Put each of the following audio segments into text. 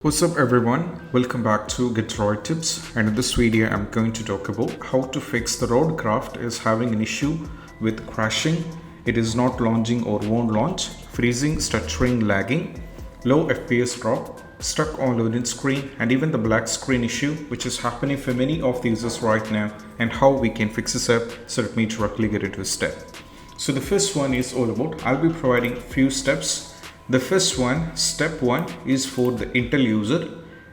What's up everyone, welcome back to Get Droid Tips, and in this video I'm going to talk about how to fix the RoadCraft is having an issue with crashing. It is not launching or won't launch, freezing, stuttering, lagging, low FPS drop, stuck on loading screen, and even the black screen issue which is happening for many of the users right now, and how we can fix this up. So let me directly get into a step. So the first one is all about, I'll be providing few steps. The first one, step 1, is for the Intel user.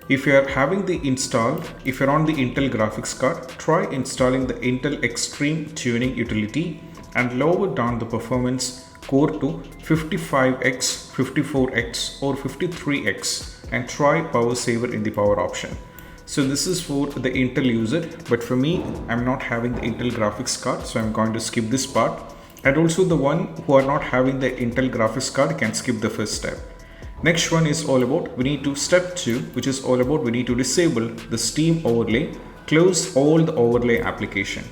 If you are having the install, if you're on the Intel graphics card, try installing the Intel Extreme Tuning utility and lower down the performance core to 55x, 54x or 53x and try power saver in the power option. So this is for the Intel user, but for me, I'm not having the Intel graphics card, so I'm going to skip this part. And also the one who are not having the Intel graphics card can skip the first step. Next one is all about, we need to step 2, which is all about we need to disable the Steam overlay, close all the overlay application.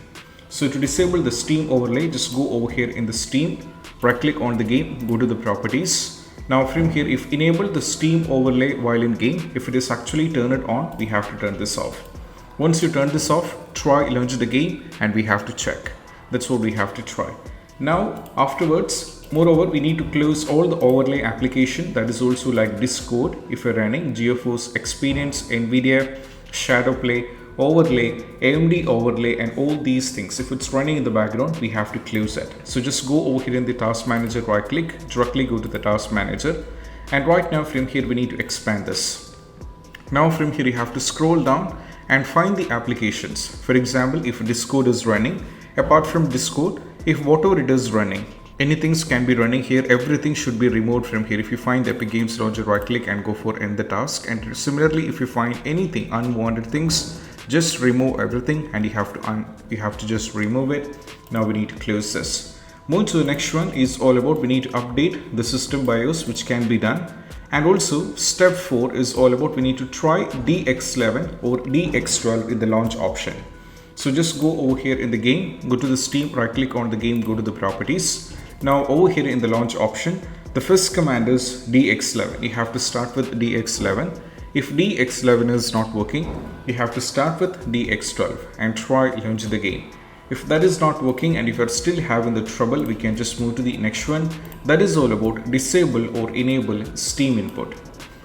So to disable the Steam overlay, just go over here in the Steam, right click on the game, go to the properties. Now from here, if enable the Steam overlay while in game, if it is actually turn it on, we have to turn this off. Once you turn this off, try launch the game and we have to check. That's what we have to try. Now afterwards, moreover, we need to close all the overlay application, that is also like Discord if you're running, GeForce Experience, Nvidia, Shadowplay, overlay, AMD overlay, and all these things. If it's running in the background, we have to close it. So just go over here in the task manager, right click, directly go to the task manager, and right now from here we need to expand this. Now from here you have to scroll down and find the applications. For example, if Discord is running, apart from Discord, if whatever it is running, anything can be running here, everything should be removed from here. If you find the Epic Games Launcher, right click and go for end the task. And similarly, if you find anything unwanted things, just remove everything and you have to just remove it. Now we need to close this. Move to the next one is all about we need to update the system BIOS, which can be done. And also step 4 is all about we need to try DX11 or DX12 in the launch option. So just go over here in the game, go to the Steam, right click on the game, go to the properties. Now over here in the launch option, the first command is DX11. You have to start with DX11. If DX11 is not working, you have to start with DX12 and try launch the game. If that is not working and if you're still having the trouble, we can just move to the next one. That is all about disable or enable Steam input.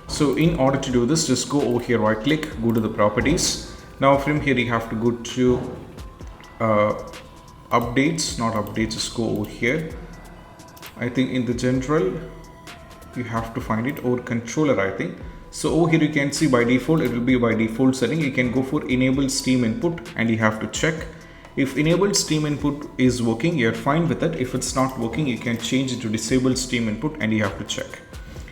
So in order to do this, just go over here, right click, go to the properties. Now from here you have to go to updates, not updates, just go over here. I think in the general you have to find it, or controller I think. So over here you can see by default it will be by default setting. You can go for enable Steam input and you have to check. If enabled Steam input is working, you're fine with it. If it's not working, you can change it to disable Steam input and you have to check.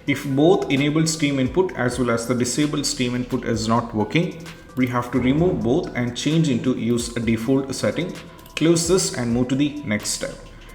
If both enabled Steam input as well as the disabled Steam input is not working, we have to remove both and change into use a default setting. Close this and move to the next step.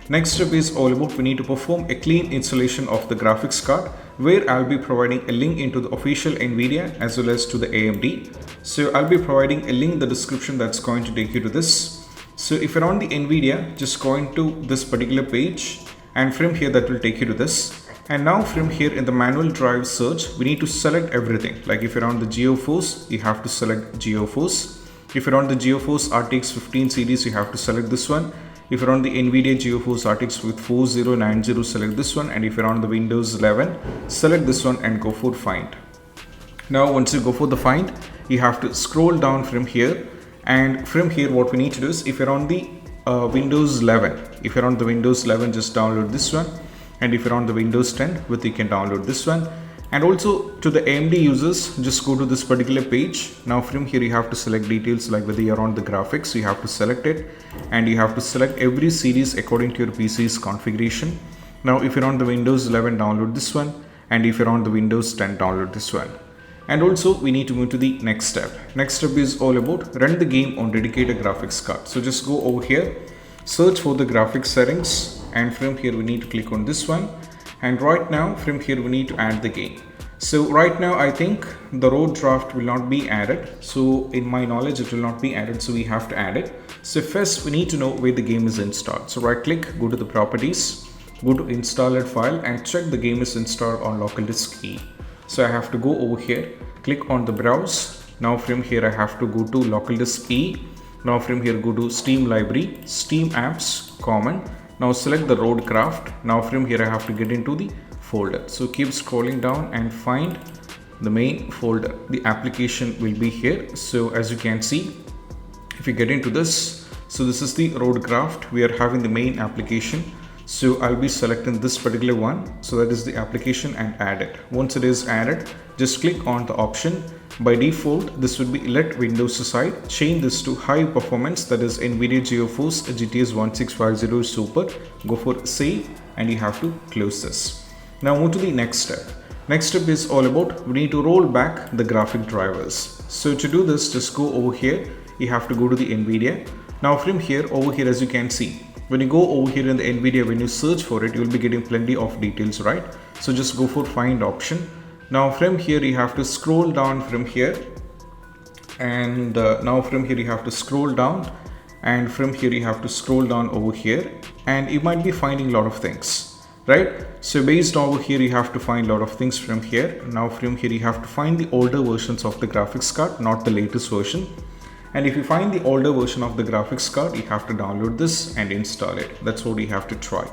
Next step is all about we need to perform a clean installation of the graphics card, where I'll be providing a link into the official Nvidia as well as to the AMD. So I'll be providing a link in the description that's going to take you to this. So if you're on the Nvidia, just go into this particular page and from here that will take you to this. And now from here in the manual drive search, we need to select everything. Like if you're on the GeForce, you have to select GeForce. If you're on the GeForce RTX 15 series, you have to select this one. If you're on the Nvidia GeForce RTX with 4090, select this one. And if you're on the Windows 11, select this one and go for find. Now once you go for the find, you have to scroll down from here. And from here what we need to do is, if you're on the Windows 11, just download this one. And if you're on the Windows 10 you can download this one. And also to the AMD users, just go to this particular page. Now from here you have to select details like whether you're on the graphics, you have to select it, and you have to select every series according to your PC's configuration. Now if you're on the Windows 11, download this one, and if you're on the Windows 10, download this one. And also we need to move to the next step. Next step is all about run the game on dedicated graphics card. So just go over here, search for the graphics settings, and from here we need to click on this one. And right now from here we need to add the game. So right now I think the RoadCraft will not be added. So in my knowledge it will not be added, so we have to add it. So first we need to know where the game is installed. So right click, go to the properties, go to installed file and check the game is installed on local disk E. So I have to go over here, click on the browse. Now from here I have to go to local disk E. Now from here go to Steam library, Steam apps, common. Now select the RoadCraft. Now from here I have to get into the folder. So keep scrolling down and find the main folder. The application will be here. So as you can see, if you get into this, so this is the RoadCraft. We are having the main application. So I'll be selecting this particular one. So that is the application and add it. Once it is added, just click on the option. By default, this would be let Windows aside. Change this to high performance, that is NVIDIA GeForce GTX 1650 Super. Go for save and you have to close this. Now move to the next step. Next step is all about we need to roll back the graphic drivers. So to do this, just go over here. You have to go to the NVIDIA. Now from here, over here, as you can see, when you go over here in the NVIDIA, when you search for it, you will be getting plenty of details, right? So just go for find option. Now from here, you have to scroll down from here. And now from here, you have to scroll down. And from here, you have to scroll down over here. And you might be finding a lot of things, right? So based over here, you have to find a lot of things from here. Now from here, you have to find the older versions of the graphics card, not the latest version. And if you find the older version of the graphics card, you have to download this and install it. That's what you have to try.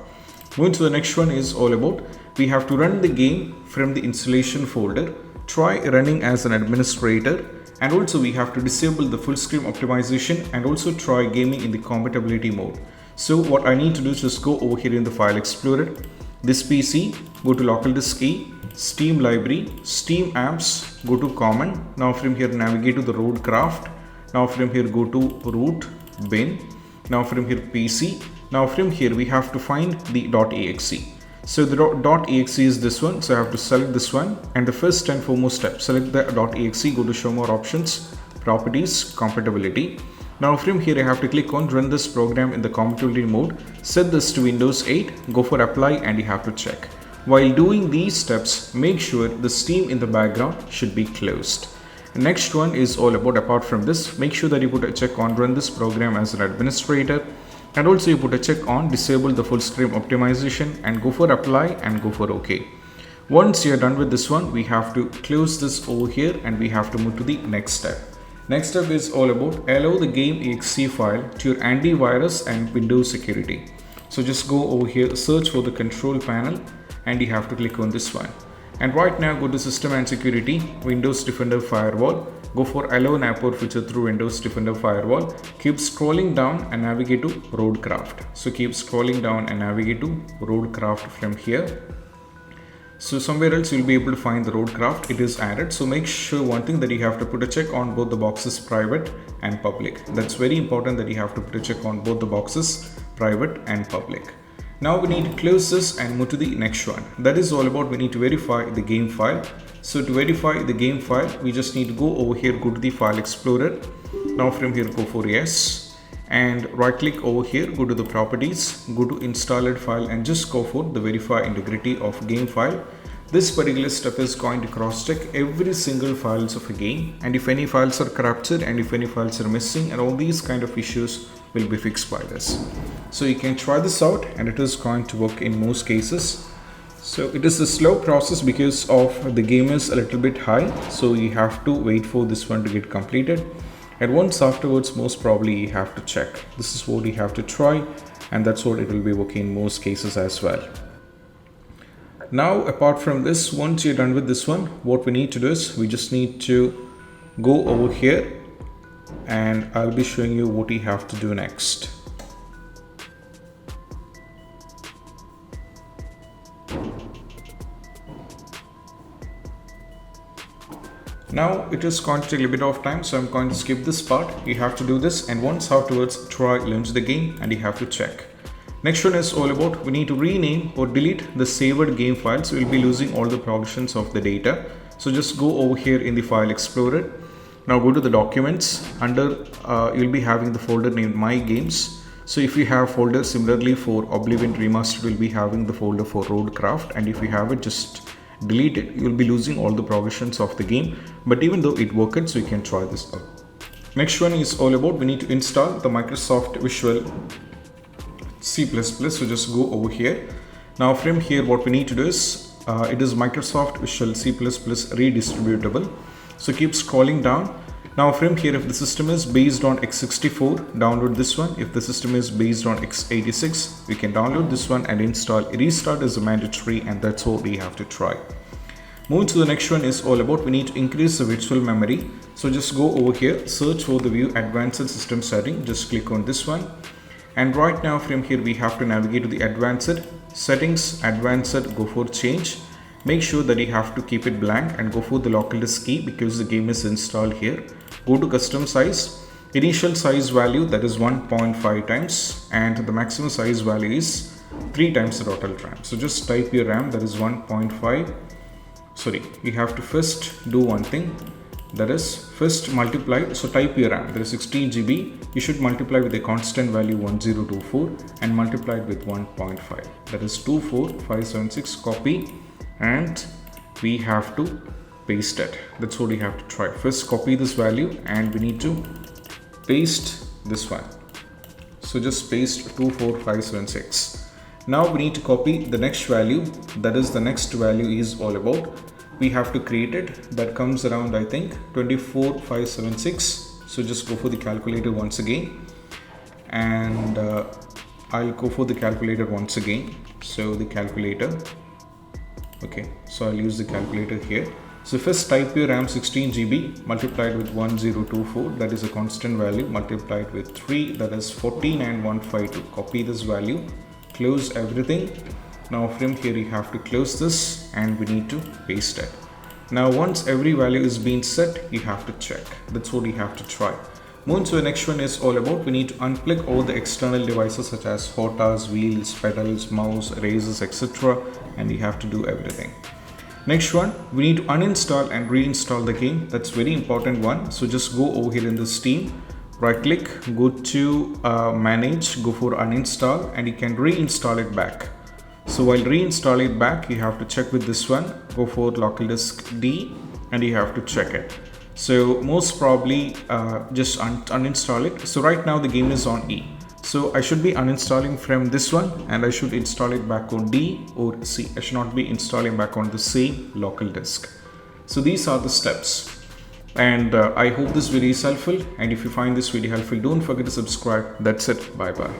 Moving to the next one is all about we have to run the game from the installation folder. Try running as an administrator, and also we have to disable the full screen optimization and also try gaming in the compatibility mode. So what I need to do is just go over here in the file explorer, this PC, go to local disk E, Steam library, Steam apps, go to common. Now from here navigate to the RoadCraft. Now from here go to root bin. Now from here PC. Now from here we have to find the .exe. So the .exe is this one. So I have to select this one. And the first and foremost step, select the .exe, go to show more options, properties, compatibility. Now from here I have to click on run this program in the compatibility mode. Set this to Windows 8, go for apply and you have to check. While doing these steps, make sure the Steam in the background should be closed. Next one is all about, apart from this, make sure that you put a check on run this program as an administrator, and also you put a check on disable the full screen optimization and go for apply and go for OK. Once you're done with this one, we have to close this over here and we have to move to the next step. Next step is all about allow the game.exe file to your antivirus and Windows security. So just go over here, search for the control panel and you have to click on this one. And right now go to System and Security, Windows Defender Firewall. Go for Allow an app or feature through Windows Defender Firewall. Keep scrolling down and navigate to RoadCraft. So keep scrolling down and navigate to RoadCraft from here. So somewhere else you'll be able to find the RoadCraft. It is added. So make sure one thing that you have to put a check on both the boxes private and public. That's very important that you have to put a check on both the boxes private and public. Now we need to close this and move to the next one. That is all about we need to verify the game file. So to verify the game file, we just need to go over here, go to the file explorer. Now from here, go for yes. And right click over here, go to the properties, go to installed file and just go for the verify integrity of game file. This particular step is going to cross check every single files of a game. And if any files are corrupted and if any files are missing and all these kind of issues will be fixed by this. So you can try this out and it is going to work in most cases. So it is a slow process because of the game is a little bit high. So you have to wait for this one to get completed. And once afterwards, most probably you have to check. This is what you have to try and that's what it will be working in most cases as well. Now, apart from this, once you're done with this one, what we need to do is we just need to go over here and I'll be showing you what you have to do next. Now it is going to take a bit of time, so I'm going to skip this part. You have to do this and once afterwards try launch the game and you have to check. Next one is all about we need to rename or delete the saved game files. We'll be losing all the progressions of the data. So just go over here in the file explorer. Now go to the documents. Under you'll be having the folder named My Games. So if you have folder similarly for Oblivion Remastered, we'll be having the folder for RoadCraft, and if you have it, just delete it. You'll be losing all the progressions of the game, but even though it worked, so you can try this out. Next one is all about we need to install the Microsoft Visual C++. So just go over here. Now from here what we need to do is it is Microsoft Visual C++ redistributable. So keep scrolling down. Now from here, if the system is based on x64, download this one. If the system is based on x86, we can download this one and install. Restart is mandatory, and that's all we have to try. Moving to the next one is all about we need to increase the virtual memory. So just go over here, search for the view advanced system setting, just click on this one. And right now from here we have to navigate to the advanced settings, advanced, go for change. Make sure that you have to keep it blank and go for the local disk key because the game is installed here. Go to custom size, initial size value that is 1.5 times and the maximum size value is 3 times the total RAM. So just type your RAM, that is 1.5. Sorry, you have to first do one thing, that is first multiply. So type your RAM, there is 16 GB. You should multiply with a constant value 1024 and multiply it with 1.5, that is 24576. Copy and we have to paste it. That's what we have to try. First copy this value and we need to paste this one. So just paste 24576. Now we need to copy the next value, that is the next value is all about. We have to create it, that comes around I think 24576. So just go for the calculator once again and I'll go for the calculator once again. So the calculator, okay, so I'll use the calculator here. So first type your RAM 16 GB multiplied with 1024, that is a constant value, multiplied with 3, that is 14152. Copy this value, close everything. Now from here you have to close this and we need to paste it. Now once every value is being set, you have to check. That's what you have to try. Moving to the next one is all about we need to unplug all the external devices such as hotars, wheels, pedals, mouse, erasers, etc. and you have to do everything. Next one, we need to uninstall and reinstall the game. That's very important one. So just go over here in the Steam, right click, go to manage, go for uninstall and you can reinstall it back. So while reinstall it back, you have to check with this one, go for local disk D and you have to check it. So most probably just uninstall it. So right now the game is on E. So I should be uninstalling from this one and I should install it back on D or C. I should not be installing back on the same local disk. So these are the steps. And I hope this video is helpful. And if you find this video helpful, don't forget to subscribe. That's it. Bye bye.